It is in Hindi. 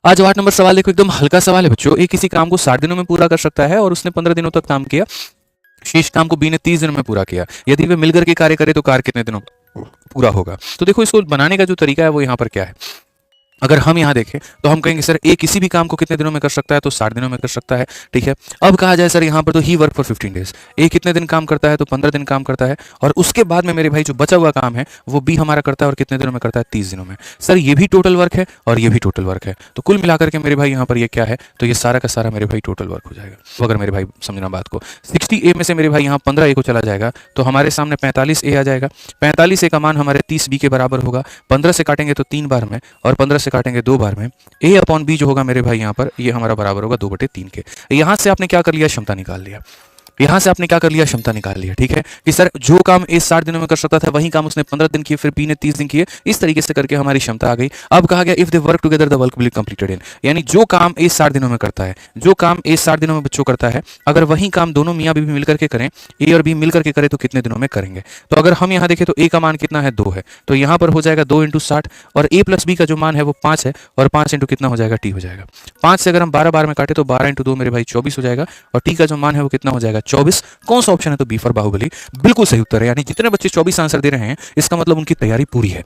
आज 8 नंबर सवाल देखो, एकदम हल्का सवाल है बच्चों। ए किसी काम को 60 दिनों में पूरा कर सकता है और उसने 15 दिनों तक काम किया। शेष काम को बी ने 30 दिनों में पूरा किया। यदि वे मिलकर के कार्य करे तो कार्य कितने दिनों में पूरा होगा? तो देखो, इसको बनाने का जो तरीका है वो यहाँ पर क्या है। अगर हम यहाँ देखें तो हम कहेंगे सर ए किसी भी काम को कितने दिनों में कर सकता है, तो 60 दिनों में कर सकता है। ठीक है, अब कहा जाए सर यहाँ पर तो ही वर्क फॉर 15 डेज। ए कितने दिन काम करता है, तो 15 दिन काम करता है। और उसके बाद में मेरे भाई जो बचा हुआ काम है वो बी हमारा करता है और कितने दिनों में करता है, 30 दिनों में। सर ये भी टोटल वर्क है और ये भी टोटल वर्क है, तो कुल मिलाकर के मेरे भाई यहाँ पर ये क्या है, तो ये सारा का सारा मेरे भाई टोटल वर्क हो जाएगा। तो अगर मेरे भाई समझना बात को, 60 ए में से मेरे भाई यहाँ 15 ए को चला जाएगा तो हमारे सामने 45 ए आ जाएगा। 45 ए का मान हमारे 30 बी के बराबर होगा। 15 से काटेंगे तो 3 बार में और 15 से काटेंगे 2 बार में। ए अपॉन बी जो होगा मेरे भाई यहाँ पर ये हमारा बराबर होगा 2/3 के। यहाँ से आपने क्या कर लिया, क्षमता निकाल लिया। यहां से आपने क्या कर लिया, क्षमता निकाल लिया। ठीक है, कि सर जो काम ए 60 दिनों में कर सकता था वही काम उसने 15 दिन किए, फिर बी ने 30 दिन किए। इस तरीके से करके हमारी क्षमता आ गई। अब कहा गया if they work together the work will be completed in, यानी जो काम ए 60 दिनों में करता है, जो काम ए 60 दिनों में बच्चों करता है, अगर वही काम दोनों मियाँ बीवी मिलकर के करें, ए और बी मिलकर के करें तो कितने दिनों में करेंगे। तो अगर हम यहाँ देखें तो ए का मान कितना है, 2 है, तो यहाँ पर हो जाएगा 2 × 60 और ए प्लस बी का जो मान है वो 5 है और 5 इंटू कितना हो जाएगा, टी हो जाएगा। 5 से अगर हम 12 बार में काटे तो 12 × 2 मेरे भाई 24 हो जाएगा और टी का जो मान है वो कितना हो जाएगा, 24। कौन सा ऑप्शन है, तो बी फॉर बाहुबली बिल्कुल सही उत्तर है। यानी जितने बच्चे 24 आंसर दे रहे हैं इसका मतलब उनकी तैयारी पूरी है।